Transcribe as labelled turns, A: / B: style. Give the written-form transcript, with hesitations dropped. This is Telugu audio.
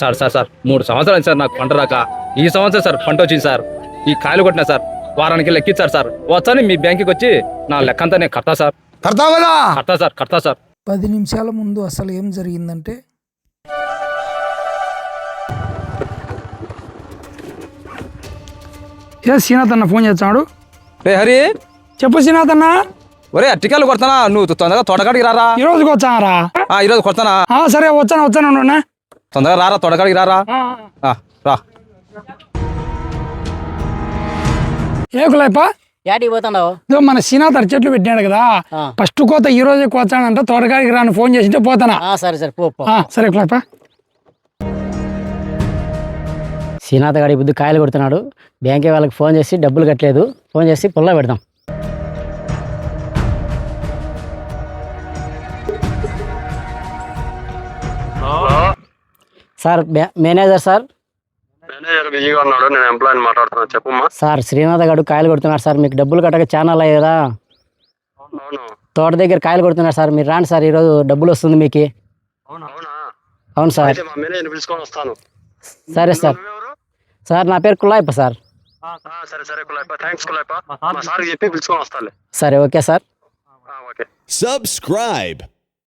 A: సార్ సార్ సార్ 3 సంవత్సరాలు సార్ నాకు పంట రాక ఈ సంవత్సరం సార్ పంట వచ్చింది సార్. ఈ కాయలు కొట్టినా సార్ వారానికి లెక్కించారు సార్. వచ్చాని మీ బ్యాంకుకి వచ్చి నా లెక్కంతా నేను కడతా సార్. కడతా సార్
B: 10 నిమిషాల ముందు అసలు ఏం జరిగిందంటే శ్రీనాథ్ అన్న ఫోన్ చేస్తాడు.
A: రే హరి,
B: చెప్పు శ్రీనాథ్ అన్న.
A: ఒరే అట్టికాయలు కొడతానా? నువ్వు తొందరగా తోటకాడికి రారా.
B: ఈ రోజుకి వచ్చారా?
A: ఈ రోజు కొడతానా?
B: సరే వచ్చాను.
A: తొందరగా రారా, తోటకాడికి రారా. రా.
B: ఏ కులాయిపా
C: యాడికి పోతున్నావు?
B: మన శ్రీనాథ్ అర చెట్లు పెట్టినాడు కదా, ఫస్ట్ కోత ఈ రోజే కోచానంట, తోటకాడికి రాని ఫోన్ చేసింటే పోతానా.
C: సరే పో.
B: సరే కులాయిపా.
C: శ్రీనాథ్ గారి బుద్ధి కాయలు కొడుతున్నాడు. బ్యాంకే వాళ్ళకి ఫోన్ చేసి డబ్బులు కట్టలేదు, ఫోన్ చేసి పుల్ల పెడదాం. Sir manager sir.
D: బిజీగా ఉన్నాడు, నేను ఎంప్లాయ్ మాట్లాడుతున్నా. చెప్పమ్మా.
C: సార్ శ్రీనాథ్ గారు కాయలు కొడుతున్నాడు సార్, మీకు డబ్బులు కట్టక ఛానల్ అయ్యి కదా. తోట దగ్గర కాయలు కొడుతున్నారు సార్, మీరు రాండి సార్, ఈరోజు డబ్బులు వస్తుంది మీకు. అవును సార్.
D: పిలుచుకొని వస్తాను.
C: సరే సార్. సార్ నా పేరు కులాయిప సార్.
D: సరే కులాయిప, థాంక్స్ కులాయిప. మా సార్ చెప్పి పిలుచుకొని వస్తాలే.
C: సరే ఓకే సార్.
D: ఓకే.
E: Subscribe.